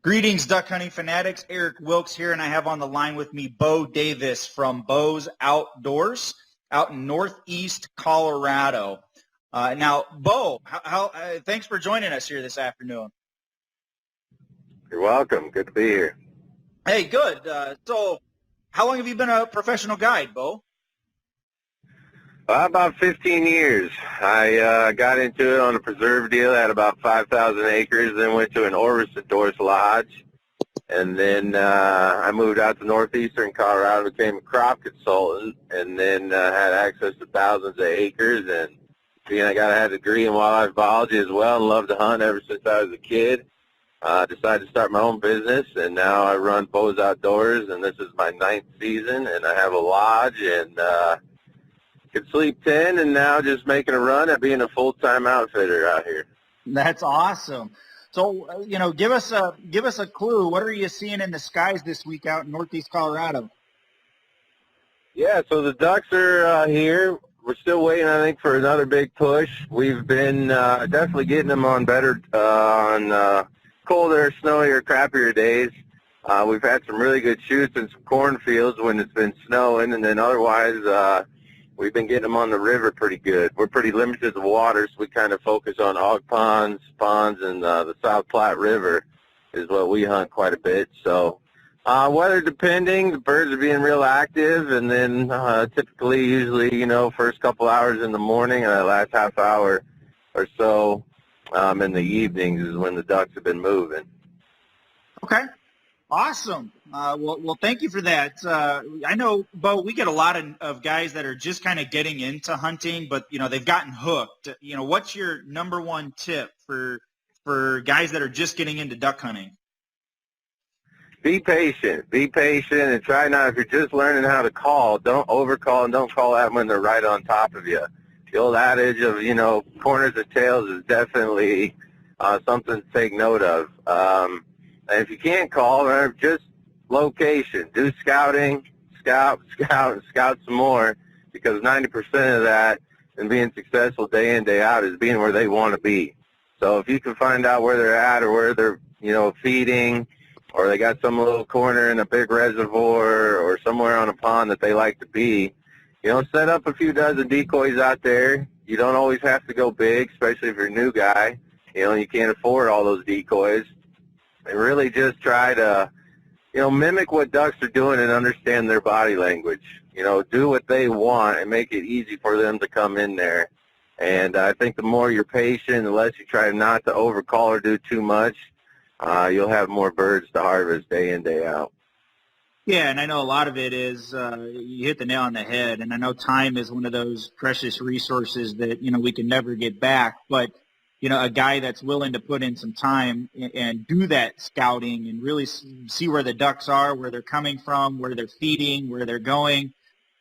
Greetings, duck hunting fanatics. Eric Wilkes here, and I have on the line with me Bo Davis from Bo's Outdoors out in Northeast Colorado. Now, Bo, thanks for joining us here this afternoon. You're welcome. Good to be here. Hey, good. So how long have you been a professional guide, Bo? About 15 years. I got into it on a preserve deal. I had about 5,000 acres, then went to an Orvis Outdoors Lodge. And then I moved out to northeastern Colorado, became a crop consultant, and then had access to thousands of acres. And being I had a degree in wildlife biology as well and loved to hunt ever since I was a kid, decided to start my own business. And now I run Bo's Outdoors, and this is my 9th season. And I have a lodge and could sleep 10, and now just making a run at being a full-time outfitter out here. That's awesome. So, give us a clue. What are you seeing in the skies this week out in Northeast Colorado? Yeah, so the ducks are here. We're still waiting, I think, for another big push. We've been definitely getting them on better, on colder, snowier, crappier days. We've had some really good shoots in some cornfields when it's been snowing, and then otherwise we've been getting them on the river pretty good. We're pretty limited to water, so we kind of focus on hog ponds, and the South Platte River is what we hunt quite a bit. So weather depending, the birds are being real active, and then usually, first couple hours in the morning and the last half hour or so in the evenings is when the ducks have been moving. Okay. Awesome. Well, thank you for that. I know, Bo, we get a lot of guys that are just kind of getting into hunting, but, they've gotten hooked. What's your number one tip for guys that are just getting into duck hunting? Be patient, and try not, if you're just learning how to call, don't overcall and don't call out when they're right on top of you. The old adage of, corners of tails is definitely something to take note of. And if you can't call, just location. Do scouting, scout some more, because 90% of that and being successful day in, day out is being where they want to be. So if you can find out where they're at or where they're, feeding, or they got some little corner in a big reservoir or somewhere on a pond that they like to be, set up a few dozen decoys out there. You don't always have to go big, especially if you're a new guy. You can't afford all those decoys. And really just try to, mimic what ducks are doing and understand their body language. Do what they want and make it easy for them to come in there. And I think the more you're patient, the less you try not to overcall or do too much, you'll have more birds to harvest day in, day out. Yeah, and I know a lot of it is you hit the nail on the head, and I know time is one of those precious resources that, we can never get back. But a guy that's willing to put in some time and do that scouting and really see where the ducks are, where they're coming from, where they're feeding, where they're going,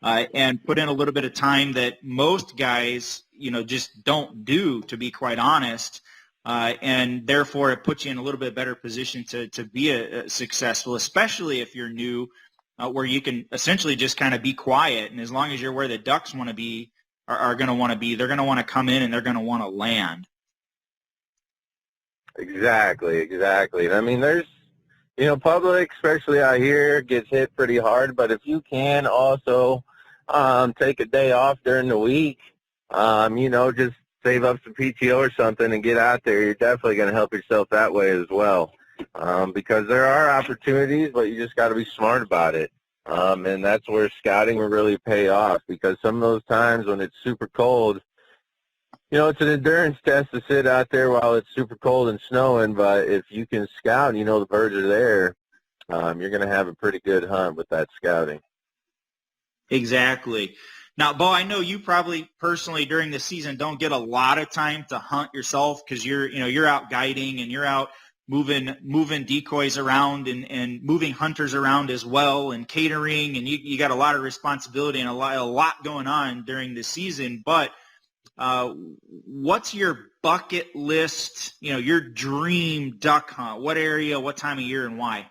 and put in a little bit of time that most guys, just don't do, to be quite honest. And therefore, it puts you in a little bit better position to be a successful, especially if you're new, where you can essentially just kind of be quiet. And as long as you're where the ducks want to be, are going to want to be, they're going to want to come in and they're going to want to land. Exactly. I mean, there's, public, especially out here, gets hit pretty hard. But if you can also take a day off during the week, just save up some PTO or something and get out there, you're definitely going to help yourself that way as well. Because there are opportunities, but you just got to be smart about it. And that's where scouting will really pay off, because some of those times when it's super cold, it's an endurance test to sit out there while it's super cold and snowing, but if you can scout and the birds are there, you're going to have a pretty good hunt with that scouting. Exactly. Now, Bo, I know you probably personally during the season don't get a lot of time to hunt yourself because you're out guiding and you're out moving decoys around and moving hunters around as well and catering, and you got a lot of responsibility and a lot going on during the season. But what's your bucket list, your dream duck hunt? What area, what time of year, and why?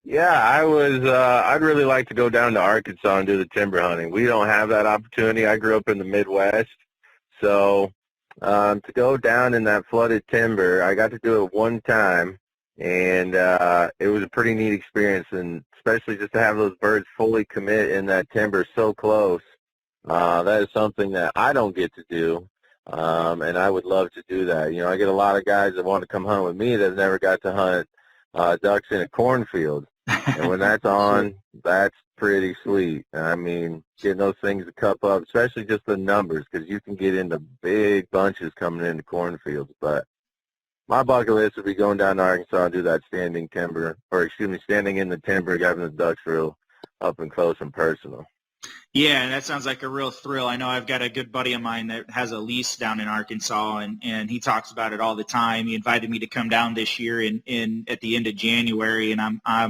Yeah, I'd really like to go down to Arkansas and do the timber hunting. We don't have that opportunity. I grew up in the Midwest, so to go down in that flooded timber, I got to do it one time, And it was a pretty neat experience, and especially just to have those birds fully commit in that timber so close. That is something that I don't get to do, and I would love to do that. I get a lot of guys that want to come hunt with me that never got to hunt ducks in a cornfield. And when that's on, that's pretty sweet. I mean, getting those things to cup up, especially just the numbers, because you can get into big bunches coming into cornfields. But my bucket list would be going down to Arkansas and do that standing in the timber, having the ducks real up and close and personal. Yeah, that sounds like a real thrill. I know I've got a good buddy of mine that has a lease down in Arkansas, and he talks about it all the time. He invited me to come down this year in at the end of January, and I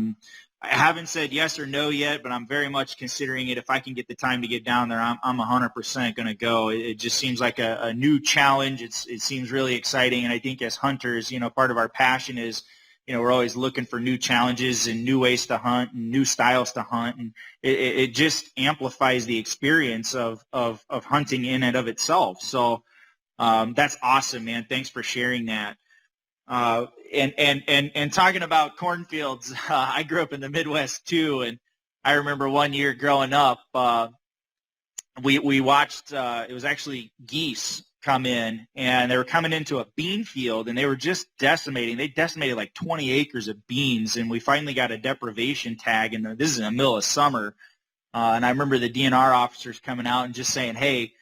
haven't said yes or no yet, but I'm very much considering it. If I can get the time to get down there, I'm 100% going to go. It just seems like a new challenge. It seems really exciting, and I think as hunters, part of our passion is, we're always looking for new challenges and new ways to hunt and new styles to hunt, and it just amplifies the experience of hunting in and of itself. So that's awesome, man. Thanks for sharing that. And talking about cornfields, I grew up in the Midwest too, and I remember one year growing up, we watched, it was actually geese come in, and they were coming into a bean field, and they were just decimating. They decimated like 20 acres of beans, and we finally got a deprivation tag, and this is in the middle of summer, and I remember the DNR officers coming out and just saying, hey,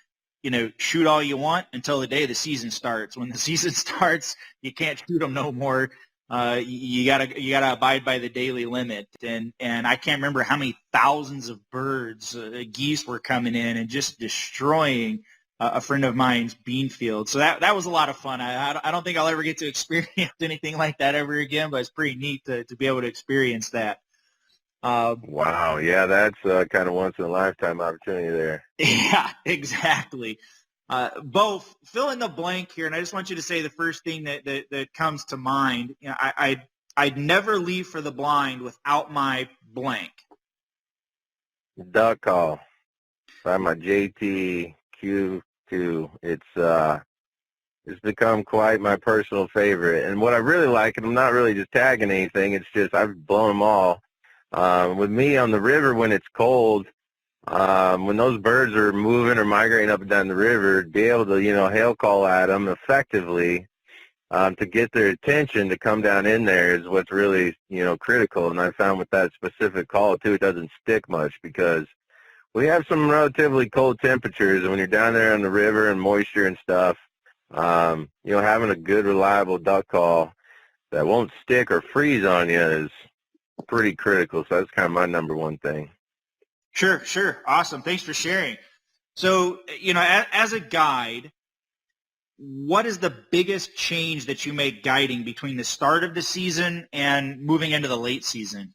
shoot all you want until the day the season starts. When the season starts, you can't shoot them no more. You gotta abide by the daily limit. And I can't remember how many thousands of birds, geese were coming in and just destroying a friend of mine's bean field. So that was a lot of fun. I don't think I'll ever get to experience anything like that ever again, but it's pretty neat to be able to experience that. Wow, yeah, that's kind of once in a lifetime opportunity there. Yeah, exactly. Bo, fill in the blank here, and I just want you to say the first thing that comes to mind. I'd never leave for the blind without my blank. Duck call by my JTQ2. It's become quite my personal favorite, and what I really like, and I'm not really just tagging anything, it's just I've blown them all. With me on the river when it's cold, when those birds are moving or migrating up and down the river, be able to, hail call at them effectively to get their attention to come down in there is what's really, critical. And I found with that specific call, too, it doesn't stick much because we have some relatively cold temperatures. And when you're down there on the river and moisture and stuff, having a good, reliable duck call that won't stick or freeze on you is pretty critical. So that's kind of my number one thing. Sure. Awesome. Thanks for sharing. So, as a guide, what is the biggest change that you make guiding between the start of the season and moving into the late season?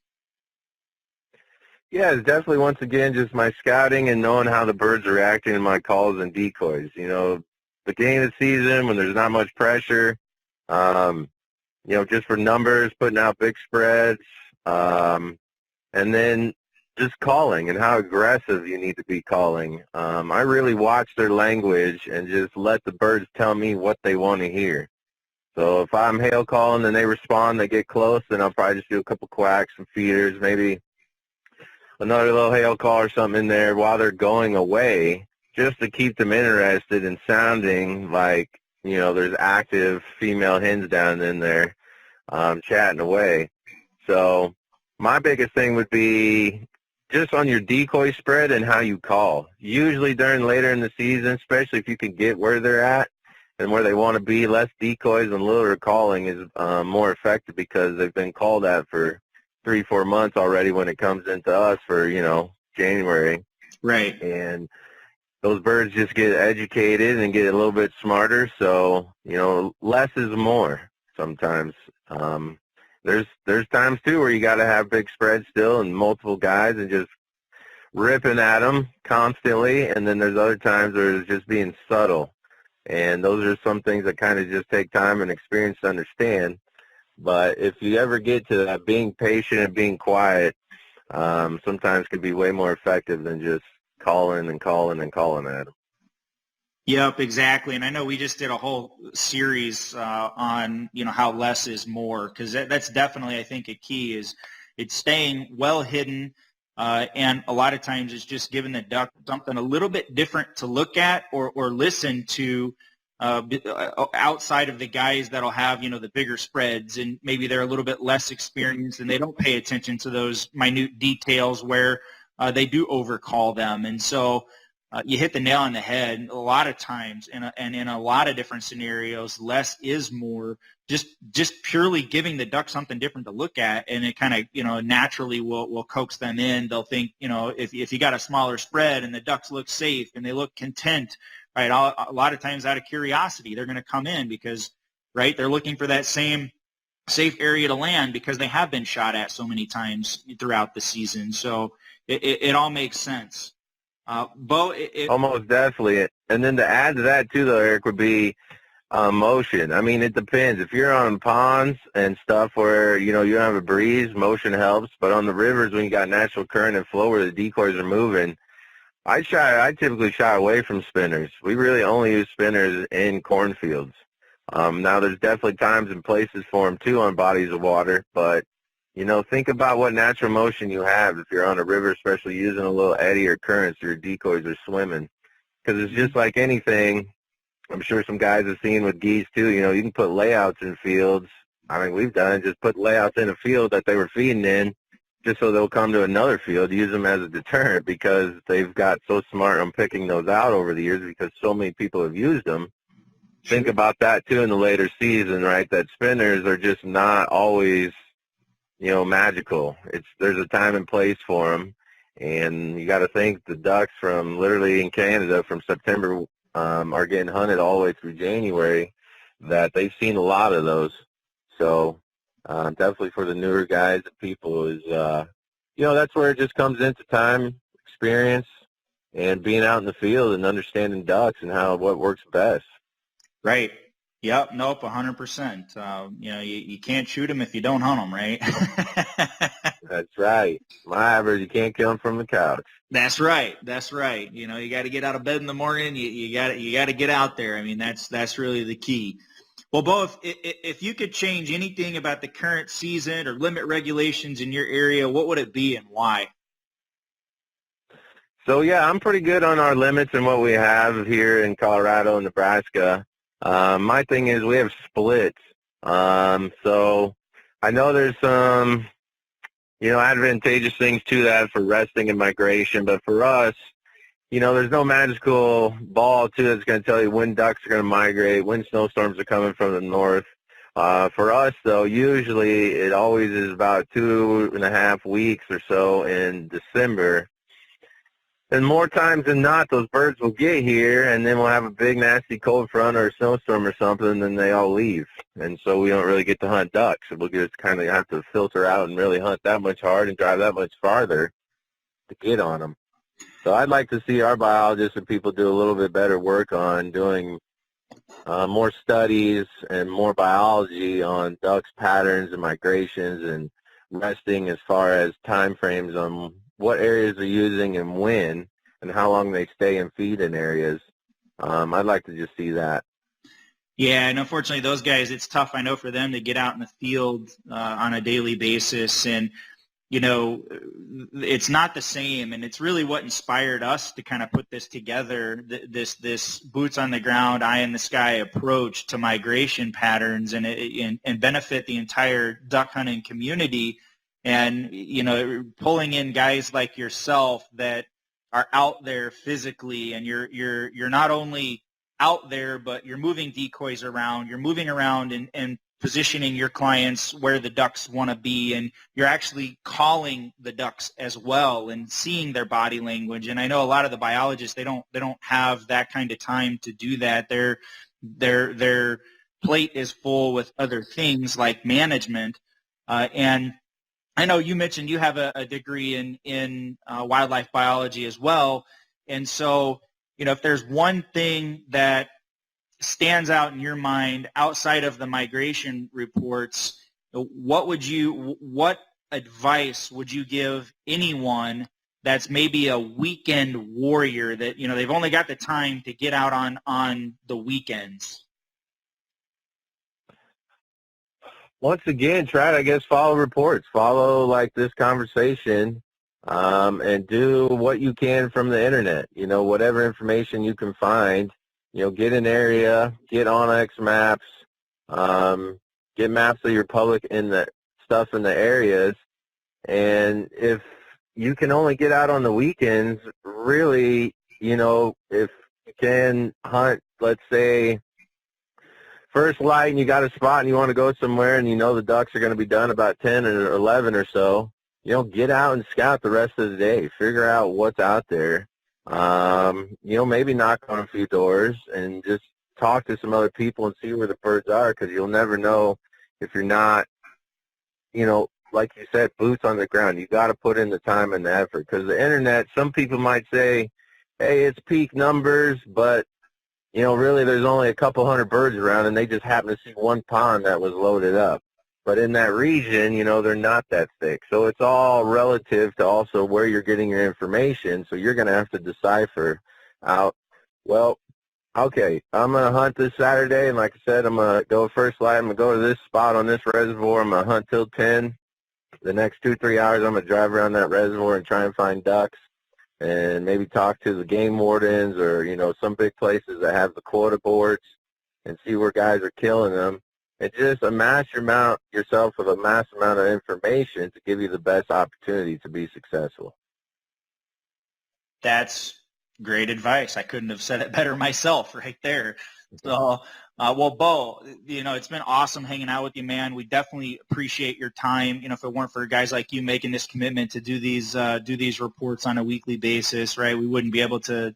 Yeah, it's definitely, once again, just my scouting and knowing how the birds are reacting to my calls and decoys. Beginning of the season when there's not much pressure, just for numbers, putting out big spreads, and then just calling and how aggressive you need to be calling. I really watch their language and just let the birds tell me what they want to hear. So if I'm hail calling and they respond, they get close, then I'll probably just do a couple quacks and feeders, maybe another little hail call or something in there while they're going away, just to keep them interested and sounding like, there's active female hens down in there chatting away. So my biggest thing would be just on your decoy spread and how you call. Usually later in the season, especially if you can get where they're at and where they want to be, less decoys and littler calling is more effective because they've been called at for 3-4 months already when it comes into us for, January. Right. And those birds just get educated and get a little bit smarter. So, less is more sometimes. There's times, too, where you got to have big spreads still and multiple guys and just ripping at them constantly. And then there's other times where it's just being subtle. And those are some things that kind of just take time and experience to understand. But if you ever get to that, being patient and being quiet sometimes can be way more effective than just calling and calling and calling at them. Yep, exactly. And I know we just did a whole series on, how less is more, because that's definitely, I think, a key is it's staying well hidden. And a lot of times it's just giving the duck something a little bit different to look at or listen to outside of the guys that'll have, the bigger spreads, and maybe they're a little bit less experienced and they don't pay attention to those minute details where they do overcall them. And so you hit the nail on the head. A lot of times, and in a lot of different scenarios, less is more. Just purely giving the duck something different to look at, and it kind of naturally will coax them in. They'll think if you got a smaller spread and the ducks look safe and they look content, right? A lot of times out of curiosity, they're going to come in because right they're looking for that same safe area to land because they have been shot at so many times throughout the season. So it all makes sense. Bo, Almost definitely. And then to add to that too, though, Eric, would be motion. I mean, it depends. If you're on ponds and stuff where, you don't have a breeze, motion helps. But on the rivers, when you got natural current and flow where the decoys are moving, I typically shy away from spinners. We really only use spinners in cornfields. Now, there's definitely times and places for them, too, on bodies of water. But, think about what natural motion you have if you're on a river, especially using a little eddy or current so your decoys are swimming. Because it's just like anything. I'm sure some guys have seen with geese, too. You can put layouts in fields. I mean, we've done it. Just put layouts in a field that they were feeding in just so they'll come to another field, use them as a deterrent because they've got so smart on picking those out over the years because so many people have used them. Sure. Think about that, too, in the later season, right, that spinners are just not always, magical. There's a time and place for them, and you got to think the ducks from literally in Canada from September are getting hunted all the way through January, that they've seen a lot of those. So definitely for the newer guys and people is, that's where it just comes into time, experience, and being out in the field and understanding ducks and what works best. Right. Yep. Nope. 100%. You can't shoot them if you don't hunt them, right? That's right. My average, you can't kill them from the couch. That's right. That's right. You got to get out of bed in the morning. You got to get out there. I mean, that's really the key. Well, Bo, if you could change anything about the current season or limit regulations in your area, what would it be and why? So, yeah, I'm pretty good on our limits and what we have here in Colorado and Nebraska. My thing is we have splits. So I know there's some, advantageous things to that for resting and migration, but for us, there's no magical ball, too, that's going to tell you when ducks are going to migrate, when snowstorms are coming from the north. For us, though, usually it always is about 2.5 weeks or so in December. And more times than not, those birds will get here, and then we'll have a big, nasty cold front or a snowstorm or something, and then they all leave. And so we don't really get to hunt ducks. So we'll just kind of have to filter out and really hunt that much hard and drive that much farther to get on them. So I'd like to see our biologists and people do a little bit better work on doing more studies and more biology on ducks' patterns and migrations and resting as far as time frames on what areas they're using and when and how long they stay and feed in areas. I'd like to just see that. Yeah, and unfortunately those guys, it's tough, I know, for them to get out in the field on a daily basis. And, it's not the same. And it's really what inspired us to kind of put this together, this boots on the ground, eye in the sky approach to migration patterns and benefit the entire duck hunting community. And, pulling in guys like yourself that are out there physically, and you're not only out there, but you're moving decoys around, you're moving around and positioning your clients where the ducks want to be, and you're actually calling the ducks as well and seeing their body language. And I know a lot of the biologists, they don't have that kind of time to do that. Their plate is full with other things like management, and I know you mentioned you have a degree in wildlife biology as well. And so, if there's one thing that stands out in your mind outside of the migration reports, what advice would you give anyone that's maybe a weekend warrior that, you know, they've only got the time to get out on the weekends? Once again, try to, I guess, follow reports, follow like this conversation, and do what you can from the internet. You know, whatever information you can find, you know, get an area, get OnX maps, get maps of your public in the stuff in the areas. And if you can only get out on the weekends, really, you know, if you can hunt, let's say, first light and you got a spot and you want to go somewhere and you know the ducks are going to be done about 10 or 11 or so, you know, get out and scout the rest of the day. Figure out what's out there. You know, maybe knock on a few doors and just talk to some other people and see where the birds are, because you'll never know if you're not, you know, like you said, boots on the ground. You got to put in the time and the effort, because the internet, some people might say, hey, it's peak numbers, but you know, really there's only a couple hundred birds around and they just happen to see one pond that was loaded up. But in that region, you know, they're not that thick. So it's all relative to also where you're getting your information. So you're going to have to decipher out, well, okay, I'm going to hunt this Saturday, and like I said, I'm going to go first light. I'm going to go to this spot on this reservoir. I'm going to hunt till 10. The next 2-3 hours, I'm going to drive around that reservoir and try and find ducks, and maybe talk to the game wardens or, you know, some big places that have the quota boards and see where guys are killing them. And just amass yourself with a mass amount of information to give you the best opportunity to be successful. That's great advice. I couldn't have said it better myself right there. So, well, Bo, you know, it's been awesome hanging out with you, man. We definitely appreciate your time. You know, if it weren't for guys like you making this commitment to do these reports on a weekly basis, right, we wouldn't be able to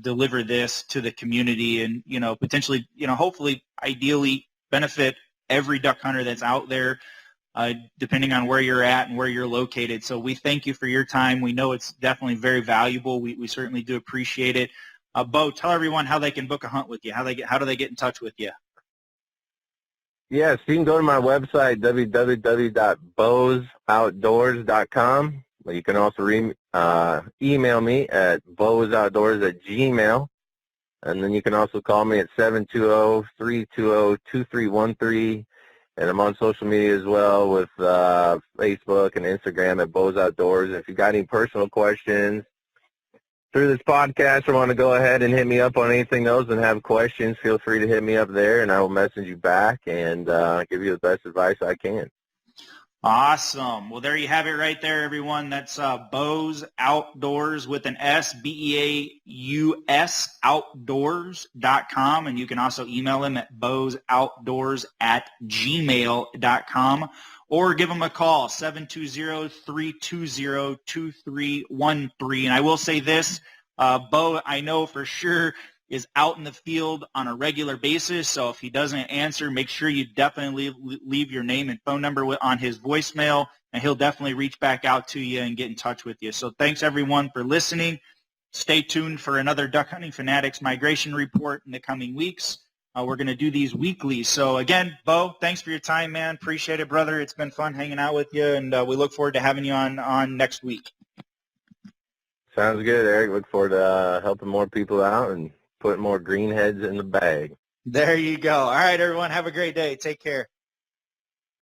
deliver this to the community and, you know, potentially, you know, hopefully, ideally benefit every duck hunter that's out there, depending on where you're at and where you're located. So we thank you for your time. We know it's definitely very valuable. We certainly do appreciate it. Bo, tell everyone how they can book a hunt with you. How do they get in touch with you? Yes, you can go to my website, www.bozoutdoors.com. You can also email me at bozoutdoors@gmail.com. And then you can also call me at 720-320-2313. And I'm on social media as well with Facebook and Instagram at Bo's Outdoors. If you got any personal questions through this podcast or want to go ahead and hit me up on anything else and have questions, feel free to hit me up there, and I will message you back and give you the best advice I can. Awesome. Well, there you have it right there, everyone. That's Bo's Outdoors with an S, BEAUS, outdoors.com. And you can also email him at bozoutdoors@gmail.com or give him a call, 720-320-2313. And I will say this, Bo, I know for sure is out in the field on a regular basis. So if he doesn't answer, make sure you definitely leave your name and phone number on his voicemail, and he'll definitely reach back out to you and get in touch with you. So thanks, everyone, for listening. Stay tuned for another Duck Hunting Fanatics migration report in the coming weeks. We're going to do these weekly. So, again, Bo, thanks for your time, man. Appreciate it, brother. It's been fun hanging out with you, and we look forward to having you on next week. Sounds good, Eric. Look forward to helping more people out and putting more green heads in the bag. There you go. All right, everyone. Have a great day. Take care.